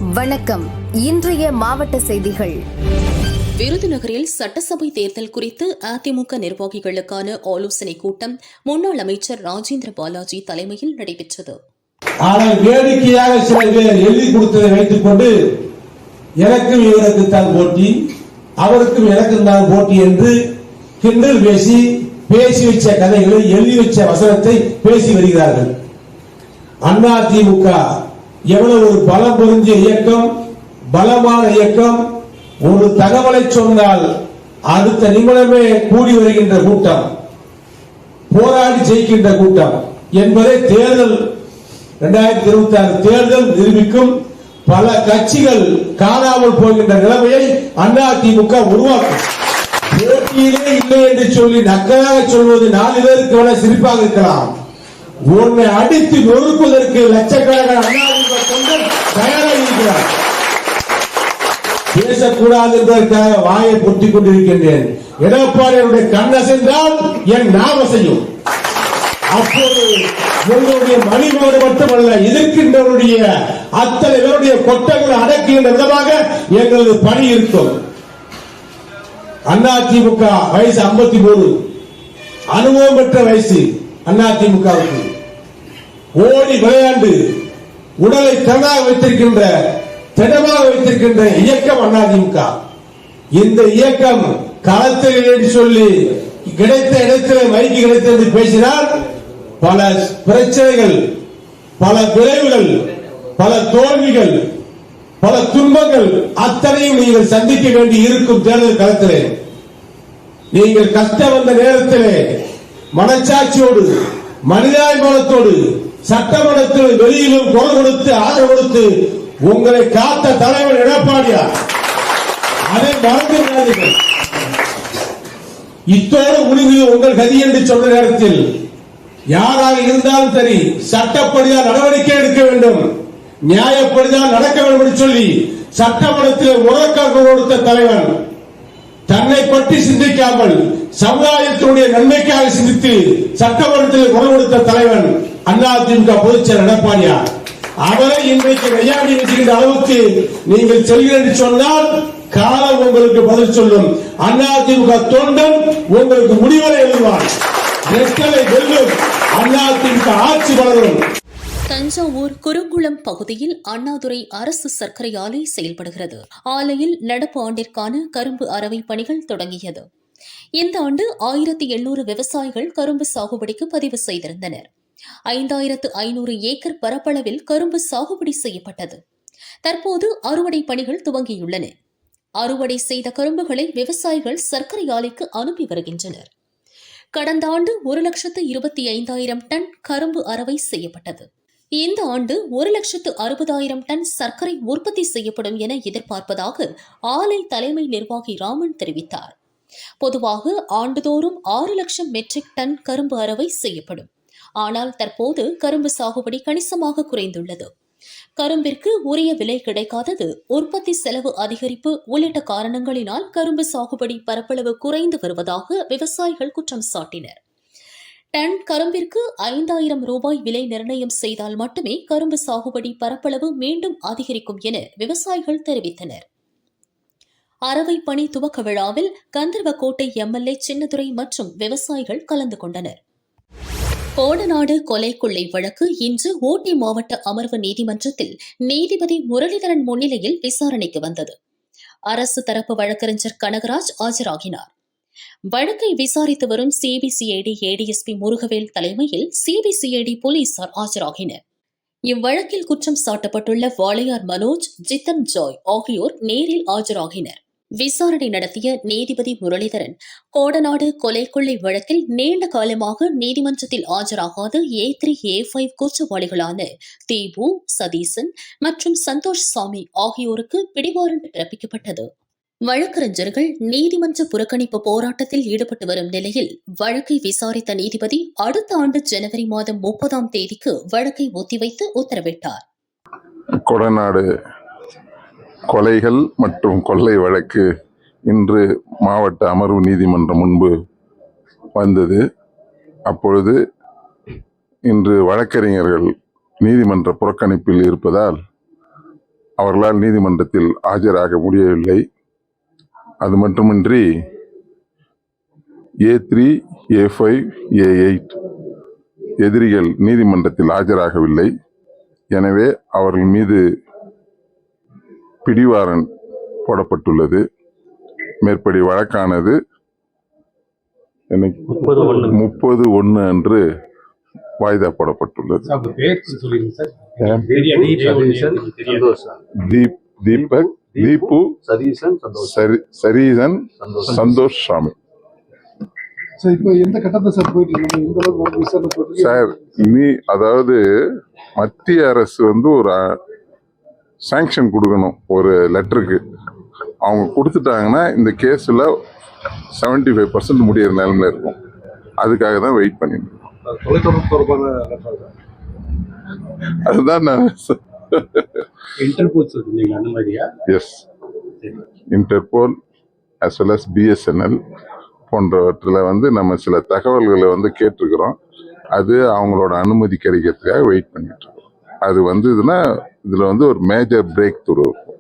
வணக்கம். இன்றைய மாவட்ட செய்திகள். விருதுநகரில் சட்டசபை தேர்தல் குறித்து அதிமுக நிர்வாகிகளுக்கான ஆலோசனைக் கூட்டம் முன்னாள் அமைச்சர் ராஜேந்திர பாலாஜி தலைமையில் நடைபெற்றது. ஆனால் வேடிக்கையாக சில பேர் எழுதி கொடுத்ததை வைத்துக் கொண்டு எனக்கும் இவருக்கு தான் போட்டி, அவருக்கும் எனக்கும் தான் போட்டி என்று கிண்டல் பேசி வச்ச கதைகளை எழுதி வச்ச வசனத்தை பேசி வருகிறார்கள். அதிமுக எவ்வளவு ஒரு பலம் பொருந்திய இயக்கம், பலமான இயக்கம். ஒரு தகவலை சொன்னால் அடுத்த நிமிடமே கூடி வருகின்ற கூட்டம், போராடி ஜெயிக்கின்ற கூட்டம் என்பதை தேர்தல் 2026 தேர்தல் நிரூபிக்கும். பல கட்சிகள் காணாமல் போகின்ற நிலைமையை அதிமுக உருவாக்கும். போட்டியிலே இல்லை என்று சொல்லி நக்கலாக சொல்வது 4 பேருக்கு வேணா சிரிப்பாக இருக்கலாம். உன்னை அடித்து நொறுக்குவதற்கு லட்சக்கணக்கான அதிமுக தொண்டர் தயாராக இருக்கிறார். பேசக்கூடாது என்பதற்காக வாயை பொத்திக் கொண்டிருக்கின்றேன். எடப்பாடியுடைய கண்ணசென்றால் என் நாம செய்யும். அப்போது உங்களுடைய மணிமோடு மட்டுமல்ல, எதிர்க்கின்றவருடைய அத்தனை பேருடைய கொட்டங்களை அடக்குகின்ற விதமாக எங்களது பணி இருக்கும். அதிமுக வயசு 53, அனுபவம் பெற்ற வயசு அதிமுகவுக்கு. ஓடி விளையாண்டு உடலை தனாக வைத்திருக்கின்ற, திடமாக வைத்திருக்கின்ற இயக்கம் அதிமுக. இந்த இயக்கம் களத்தில் என்று சொல்லி கிடைத்த இடத்திலே மைக்கு கிடைத்தது பேசினால் பல பிரச்சனைகள், பல விளைவுகள், பல தோல்விகள், பல துன்பங்கள் அத்தனையும் நீங்கள் சந்திக்க வேண்டி இருக்கும். தேர்தல் களத்திலே நீங்கள் கஷ்டம் வந்த நேரத்திலே மனச்சாட்சியோடு, மனிதாபிமானத்தோடு சட்டமன்றத்தில் வெளியிலும் குரல் கொடுத்து ஆதரவு கொடுத்து உங்களை காத்த தலைவர் எடப்பாடியார். அதை மறந்து விடாதீர்கள். இத்தோடு முடிவு உங்கள் கதி என்று சொன்ன நேரத்தில் யாராக இருந்தாலும் சரி, சட்டப்படிதான் நடவடிக்கை எடுக்க வேண்டும், நியாயப்படிதான் நடக்க வேண்டும் என்று சொல்லி சட்டமன்றத்தில் முழக்கம் கொடுத்த தலைவன், தன்னை பற்றி சிந்திக்காமல் சமுதாயத்தினுடைய நன்மைக்காக சிந்தித்து சட்டமன்றத்தில் குரல் கொடுத்த தலைவன் அதிமுக பொதுச்செயலர் எடப்பாடியார். அவரை இன்றைக்கு கையாடி வச்சுக்கின்ற அளவுக்கு நீங்கள் செல்கிறீர்கள் என்று சொன்னால் காலம் உங்களுக்கு பதில் சொல்லும். அதிமுக தொண்டன் உங்களுக்கு முடிவரை எழுதுவார். வெல்லும். அதிமுக ஆட்சி வளரும். தஞ்சாவூர் குறுங்குளம் பகுதியில் அண்ணாதுரை அரசு சர்க்கரை ஆலை செயல்படுகிறது. ஆலையில் நடப்பு ஆண்டிற்கான கரும்பு அரவை பணிகள் தொடங்கியது. இந்த ஆண்டு 1800 விவசாயிகள் கரும்பு சாகுபடிக்கு பதிவு செய்திருந்தனர். 5500 ஏக்கர் பரப்பளவில் கரும்பு சாகுபடி செய்யப்பட்டது. தற்போது அறுவடை பணிகள் துவங்கியுள்ளன. அறுவடை செய்த கரும்புகளை விவசாயிகள் சர்க்கரை ஆலைக்கு அனுப்பி வருகின்றனர். கடந்த ஆண்டு 1,25,000 டன் கரும்பு அரவை செய்யப்பட்டது. இந்த ஆண்டு 1,60,000 டன் சர்க்கரை உற்பத்தி செய்யப்படும் என எதிர்பார்ப்பதாக ஆலை தலைமை நிர்வாகி ராமன் தெரிவித்தார். பொதுவாக ஆண்டுதோறும் 6 லட்சம் மெட்ரிக் டன் கரும்பு அரவை செய்யப்படும். ஆனால் தற்போது கரும்பு சாகுபடி கணிசமாக குறைந்துள்ளது. கரும்பிற்கு உரிய விலை கிடைக்காதது, உற்பத்தி செலவு அதிகரிப்பு உள்ளிட்ட காரணங்களினால் கரும்பு சாகுபடி பரப்பளவு குறைந்து வருவதாக விவசாயிகள் குற்றம் சாட்டினர். டன் கரும்பிற்கு 5,000 ரூபாய் விலை நிர்ணயம் செய்தால் மட்டுமே கரும்பு சாகுபடி பரப்பளவு மீண்டும் அதிகரிக்கும் என விவசாயிகள் தெரிவித்தனர். அரவை பணி துவக்க விழாவில் கந்தர்வக்கோட்டை எம்எல்ஏ சின்னதுரை மற்றும் விவசாயிகள் கலந்து கொண்டனர். கோடநாடு கொலை கொள்ளை வழக்கு இன்று ஊட்டி மாவட்ட அமர்வு நீதிமன்றத்தில் நீதிபதி முரளிதரன் முன்னிலையில் விசாரணைக்கு வந்தது. அரசு தரப்பு வழக்கறிஞர் கனகராஜ் ஆஜராகினார். வழக்கை விசாரித்து வரும் சிபிசிஐடி ஏடிஎஸ்பி முருகவேல் தலைமையில் சிபிசிஐடி போலீசார் ஆஜராகினர். இவ்வழக்கில் குற்றம் சாட்டப்பட்டுள்ள வாளையார் மனோஜ், ஜித்தன் ஜாய் ஆகியோர் நேரில் ஆஜராகினர். விசாரணை நடத்திய நீதிபதி முரளிதரன், கோடநாடு கொலை கொள்ளை வழக்கில் நீண்ட காலமாக நீதிமன்றத்தில் ஆஜராகாத A3, A5 குற்றவாளிகளான தீபு, சதீசன் மற்றும் சந்தோஷ் சாமி ஆகியோருக்கு பிடிவாரண்ட் பிறப்பிக்கப்பட்டது. வழக்கறிஞர்கள் நீதிமன்ற புறக்கணிப்பு போராட்டத்தில் ஈடுபட்டு வரும் நிலையில் வழக்கை விசாரித்த நீதிபதி அடுத்த ஆண்டு ஜனவரி மாதம் 30ஆம் தேதிக்கு வழக்கை ஒத்திவைத்து உத்தரவிட்டார். கொடநாடு கொலைகள் மற்றும் கொள்ளை வழக்கு இன்று மாவட்ட அமர்வு நீதிமன்றம் முன்பு வந்தது. அப்பொழுது இன்று வழக்கறிஞர்கள் நீதிமன்ற புறக்கணிப்பில் இருப்பதால் அவர்களால் நீதிமன்றத்தில் ஆஜராக முடியவில்லை. அது மட்டுமின்றி A3, A5, A8 எதிரிகள் நீதிமன்றத்தில் ஆஜராகவில்லை. எனவே அவர்கள் மீது பிடிவாரண்ட் போடப்பட்டுள்ளது. மேற்படி வழக்கானது 30/1 அன்று வாய்தா போடப்பட்டுள்ளது. தீபக், தீபு, சரீசன், சந்தோஷ் சாமி. சார், அதாவது மத்திய அரசு ஒரு சாங்ஷன் கொடுக்கணும் ஒரு லெட்டருக்கு. அவங்க கொடுத்துட்டாங்கன்னா இந்த கேஸ்ல 75% முடியிற நிலைமையில இருக்கும். அதுக்காக தான் வெயிட் பண்ணிட்டு இருக்கோம். அதுதான் நான் yes, Interpol as well as BSNL போன்றவற்றில் நம்ம சில தகவல்களை கேட்டிருக்கிறோம். அது அவங்களோட அனுமதி கிடைக்கிறதுக்காக வெயிட் பண்ணிட்டு இருக்கோம். அது இதுல ஒரு மேஜர் பிரேக் த்ரூ இருக்கும்.